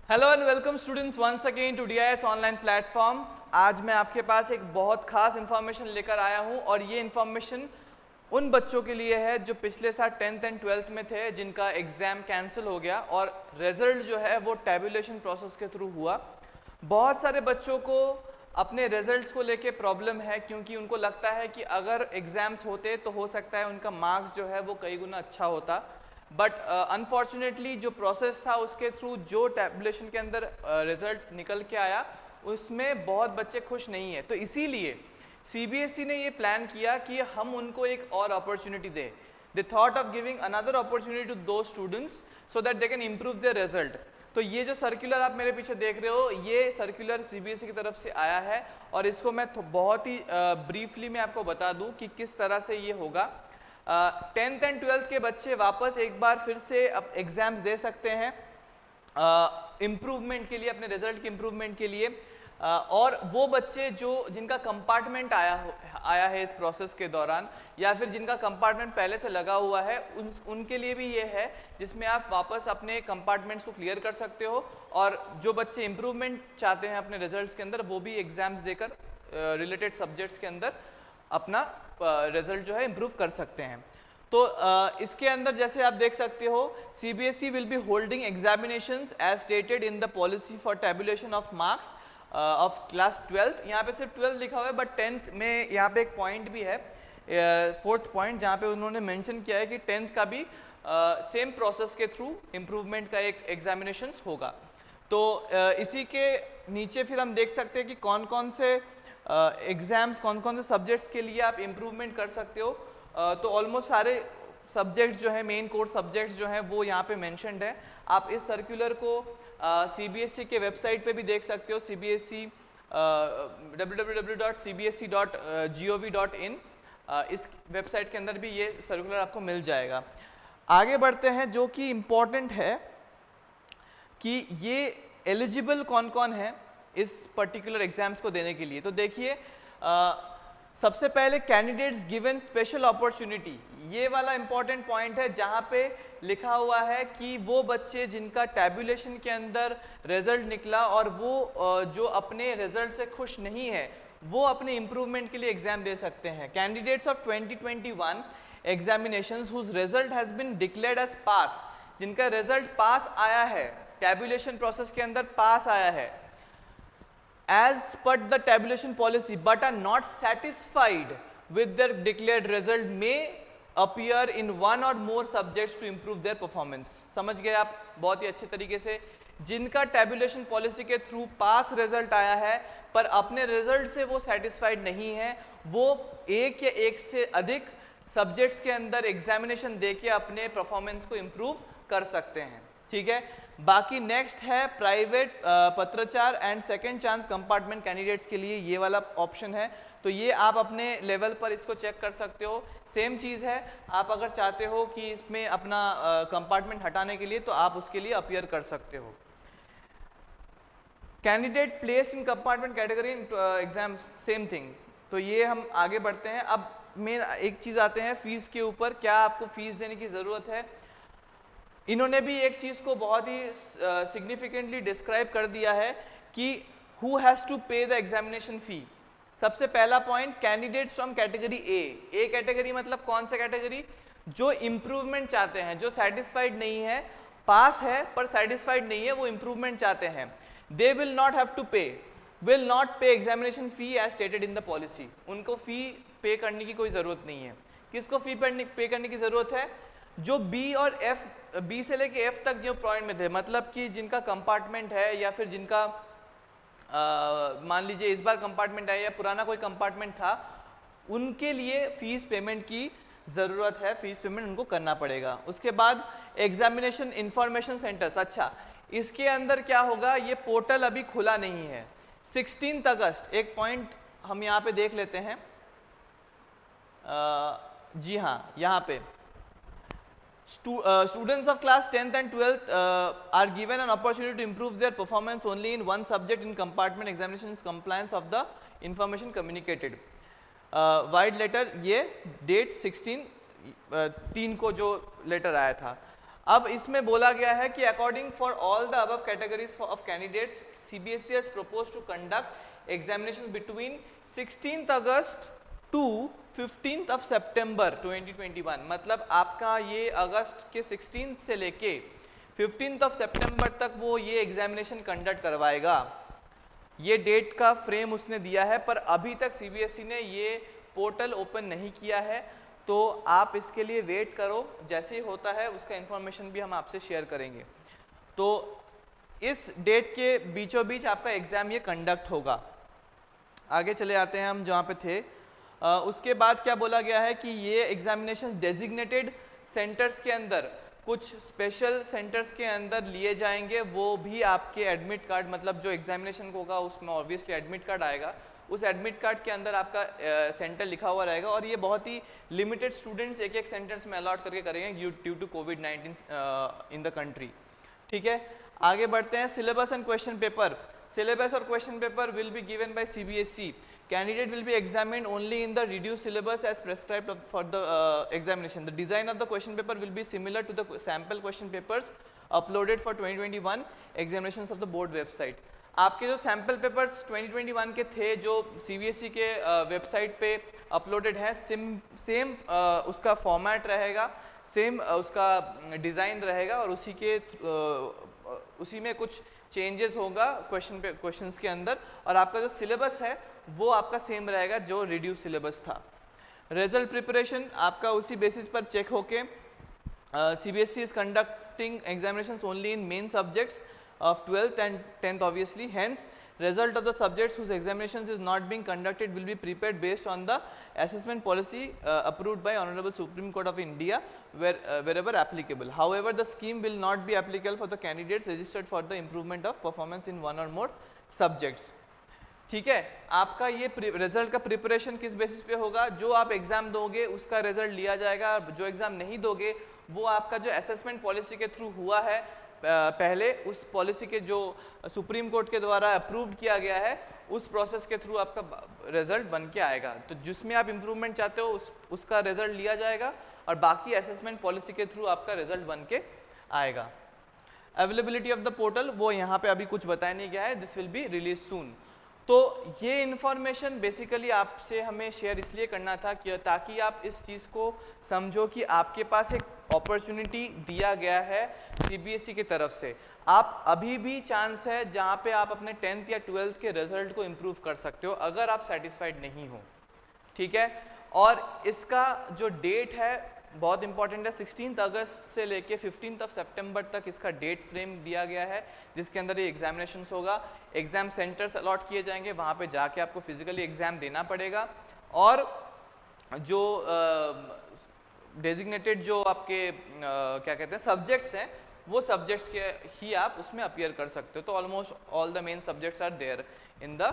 Hello and welcome students once again to DIS online platform. आज मैं आपके पास एक बहुत खास इन्फॉर्मेशन लेकर आया हूं और ये इन्फॉर्मेशन उन बच्चों के लिए है जो पिछले साल 10th एंड 12th में थे, जिनका एग्ज़ाम कैंसिल हो गया और रिजल्ट जो है वो टैबुलेशन प्रोसेस के थ्रू हुआ। बहुत सारे बच्चों को अपने रिजल्ट्स को लेके प्रॉब्लम है, क्योंकि उनको लगता है कि अगर एग्ज़ाम्स होते तो हो सकता है उनका मार्क्स जो है वो कई गुना अच्छा होता, बट अनफॉर्चुनेटली जो प्रोसेस था उसके थ्रू जो टैबुलेशन के अंदर रिजल्ट निकल के आया उसमें बहुत बच्चे खुश नहीं है। तो इसीलिए CBSE ने ये प्लान किया कि हम उनको एक और अपॉर्चुनिटी दें। They thought of giving another opportunity to the students so that they can improve their result. तो ये जो सर्कुलर आप मेरे पीछे देख रहे हो, ये सर्कुलर CBSE की तरफ से आया है और इसको मैं बहुत ही ब्रीफली मैं आपको बता दूं कि किस तरह से ये होगा। 10th एंड 12th के बच्चे वापस एक बार फिर से अब एग्ज़ाम्स दे सकते हैं इम्प्रूवमेंट के लिए, अपने रिजल्ट के इम्प्रूवमेंट के लिए। और वो बच्चे जिनका कंपार्टमेंट आया है इस प्रोसेस के दौरान, या फिर जिनका कंपार्टमेंट पहले से लगा हुआ है, उनके लिए भी ये है जिसमें आप वापस अपने कंपार्टमेंट्स को क्लियर कर सकते हो। और जो बच्चे इम्प्रूवमेंट चाहते हैं अपने रिजल्ट्स के अंदर, वो भी एग्ज़ाम्स देकर रिलेटेड सब्जेक्ट्स के अंदर अपना रिजल्ट जो है इम्प्रूव कर सकते हैं। तो इसके अंदर जैसे आप देख सकते हो, CBSE will be holding examinations as stated in the policy for tabulation of marks of class 12th। यहाँ पे सिर्फ 12 लिखा हुआ है, बट 10th में यहाँ पे एक पॉइंट भी है, 4th पॉइंट, जहाँ पे उन्होंने मेंशन किया है कि 10th का भी सेम प्रोसेस के थ्रू इम्प्रूवमेंट का एक एग्जामिनेशंस होगा। तो इसी के नीचे फिर हम देख सकते हैं कि कौन कौन से एग्ज़ाम्स, कौन कौन से सब्जेक्ट्स के लिए आप इम्प्रूवमेंट कर सकते हो। तो ऑलमोस्ट सारे सब्जेक्ट्स जो है, मेन कोर्स सब्जेक्ट्स जो हैं, वो यहाँ पे मेंशन्ड है। आप इस सर्कुलर को CBSE के वेबसाइट पे भी देख सकते हो, CBSE www.cbse.gov.in, इस वेबसाइट के अंदर भी ये सर्कुलर आपको मिल जाएगा। आगे बढ़ते हैं, जो कि इम्पॉर्टेंट है कि ये एलिजिबल कौन कौन है इस पर्टिकुलर एग्जाम्स को देने के लिए। तो देखिए, सबसे पहले कैंडिडेट्स गिवन स्पेशल अपॉर्चुनिटी, ये वाला इंपॉर्टेंट पॉइंट है, जहाँ पे लिखा हुआ है कि वो बच्चे जिनका टैबुलेशन के अंदर रिजल्ट निकला और वो जो अपने रिजल्ट से खुश नहीं है, वो अपने इम्प्रूवमेंट के लिए एग्जाम दे सकते हैं। Candidates of 2021 examinations whose result has been declared as pass, जिनका रिजल्ट पास आया है, टैबुलेशन प्रोसेस के अंदर पास आया है as per the tabulation policy but are not satisfied with their declared result may appear in one or more subjects to improve their performance। समझ गए आप बहुत ही अच्छे तरीके से। जिनका टैबुलेशन पॉलिसी के थ्रू पास रिजल्ट आया है पर अपने रिजल्ट से वो सेटिस्फाइड नहीं है, वो एक या एक से अधिक सब्जेक्ट्स के अंदर एग्जामिनेशन देके अपने परफॉर्मेंस को इम्प्रूव कर सकते हैं। ठीक है, बाकी नेक्स्ट है प्राइवेट पत्राचार and second chance compartment candidates के लिए ये वाला ऑप्शन है। तो ये आप अपने लेवल पर इसको चेक कर सकते हो। सेम चीज़ है, आप अगर चाहते हो कि इसमें अपना कंपार्टमेंट हटाने के लिए, तो आप उसके लिए अपीयर कर सकते हो। Candidate placed in compartment category exam, same thing. तो ये हम आगे बढ़ते हैं। अब मेन एक चीज़ आते हैं फीस के ऊपर, क्या आपको फीस देने की ज़रूरत है। इन्होंने भी एक चीज़ को बहुत ही सिग्निफिकेंटली डिस्क्राइब कर दिया है कि हु हैज़ टू पे द एग्जामिनेशन फ़ी। सबसे पहला point, candidates from category A category मतलब कौन सा कैटेगरी, जो इम्प्रूवमेंट चाहते हैं, जो सेटिस्फाइड नहीं है, पास है पर सेटिस्फाइड नहीं है, वो इम्प्रूवमेंट चाहते हैं, they will not have to pay, will not pay examination fee as stated in the policy. उनको फ़ी पे करने की कोई ज़रूरत नहीं है। किसको फ़ी पे करने की ज़रूरत है, जो बी और एफ, बी से लेके एफ तक जो पॉइंट में थे, मतलब कि जिनका कंपार्टमेंट है या फिर जिनका मान लीजिए इस बार कंपार्टमेंट है या पुराना कोई कंपार्टमेंट था, उनके लिए फीस पेमेंट की ज़रूरत है, फीस पेमेंट उनको करना पड़ेगा। उसके बाद एग्जामिनेशन इंफॉर्मेशन सेंटर्स, अच्छा इसके अंदर क्या होगा, ये पोर्टल अभी खुला नहीं है। 16 अगस्त, एक पॉइंट हम यहाँ पे देख लेते हैं। जी हाँ, यहाँ पे students of class 10th and 12th are given an opportunity to improve their performance only in one subject in compartment examinations compliance of the information communicated। Vide letter, ये डेट 16 3 को जो लेटर आया था। अब इसमें बोला गया है कि according for all the above categories of candidates CBSE has proposed to conduct examinations between 16th August to 15th of September 2021। मतलब आपका ये अगस्त के 16th से लेके 15th of September तक वो ये एग्जामिनेशन कंडक्ट करवाएगा। ये डेट का फ्रेम उसने दिया है, पर अभी तक CBSE ने ये पोर्टल ओपन नहीं किया है, तो आप इसके लिए वेट करो। जैसे ही होता है उसका इन्फॉर्मेशन भी हम आपसे शेयर करेंगे। तो इस डेट के बीचों बीच आपका एग्ज़ाम ये कंडक्ट होगा। आगे चले आते हैं हम जहाँ पे थे। उसके बाद क्या बोला गया है कि ये एग्जामिनेशन डेजिग्नेटेड सेंटर्स के अंदर, कुछ स्पेशल सेंटर्स के अंदर लिए जाएंगे। वो भी आपके एडमिट कार्ड, मतलब जो एग्जामिनेशन होगा उसमें ऑब्वियसली एडमिट कार्ड आएगा, उस एडमिट कार्ड के अंदर आपका सेंटर लिखा हुआ रहेगा। और ये बहुत ही लिमिटेड स्टूडेंट्स एक सेंटर्स में अलॉट करके करेंगे ड्यू टू कोविड-19 इन द कंट्री। ठीक है, आगे बढ़ते हैं। Syllabus and question paper. Syllabus और question paper will be given by CBSE। Candidate will be examined only in the reduced syllabus as prescribed for the examination. The design of the question paper will be similar to the sample question papers uploaded for 2021 examinations of the board website. आपके जो sample papers 2021 के थे जो CBSE के website पे uploaded है, same उसका format रहेगा, सेम उसका डिज़ाइन रहेगा, और उसी में कुछ चेंजेस होगा क्वेश्चंस के अंदर, और आपका जो सिलेबस है वो आपका सेम रहेगा जो रिड्यूस सिलेबस था। रिजल्ट प्रिपरेशन आपका उसी बेसिस पर चेक होके CBSE is conducting examinations only in main subjects of 12th and 10th obviously. Hence, result of the subjects whose examinations is not being conducted will be prepared based on the assessment policy approved by Honorable Supreme Court of India wherever applicable. However, the scheme will not be applicable for the candidates registered for the improvement of performance in one or more subjects. ठीक है, आपका ये result का preparation किस basis पे होगा? जो आप एग्ज़ाम दोगे उसका रिजल्ट लिया जाएगा, जो एग्ज़ाम नहीं दोगे वो आपका जो असेसमेंट पॉलिसी के थ्रू हुआ है पहले, उस पॉलिसी के जो सुप्रीम कोर्ट के द्वारा अप्रूव्ड किया गया है, उस प्रोसेस के थ्रू आपका रिजल्ट बन के आएगा। तो जिसमें आप इम्प्रूवमेंट चाहते हो उसका रिजल्ट लिया जाएगा, और बाकी असेसमेंट पॉलिसी के थ्रू आपका रिजल्ट बन के आएगा। अवेलेबिलिटी ऑफ द पोर्टल वो यहाँ पे अभी कुछ बताया नहीं गया है, दिस विल बी रिलीज सून। तो ये इन्फॉर्मेशन बेसिकली आपसे हमें शेयर इसलिए करना था कि ताकि आप इस चीज़ को समझो कि आपके पास एक अपॉर्चुनिटी दिया गया है CBSE की तरफ से। आप अभी भी चांस है जहाँ पे आप अपने 10th या 12th के रिजल्ट को इम्प्रूव कर सकते हो अगर आप सेटिस्फाइड नहीं हो। ठीक है, और इसका जो डेट है बहुत इंपॉर्टेंट है, 16 अगस्त से लेके 15 सितंबर तक इसका डेट फ्रेम दिया गया है, जिसके अंदर ये एग्जामिनेशंस होगा। एग्जाम सेंटर्स अलॉट किए जाएंगे, वहाँ पे जाके आपको फिजिकली एग्जाम देना पड़ेगा, और जो डेजिग्नेटेड जो आपके क्या कहते हैं सब्जेक्ट्स हैं, वो सब्जेक्ट्स के ही आप उसमें अपीयर कर सकते हो। तो almost all the main subjects are there in the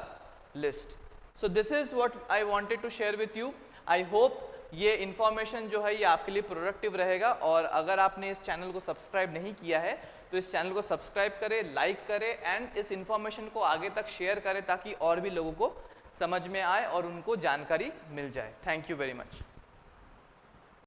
list. So this is what I wanted to share with you. I hope ये इन्फॉर्मेशन जो है ये आपके लिए प्रोडक्टिव रहेगा, और अगर आपने इस चैनल को सब्सक्राइब नहीं किया है तो इस चैनल को सब्सक्राइब करें, लाइक करें, एंड इस इन्फॉर्मेशन को आगे तक शेयर करें ताकि और भी लोगों को समझ में आए और उनको जानकारी मिल जाए। Thank you very much.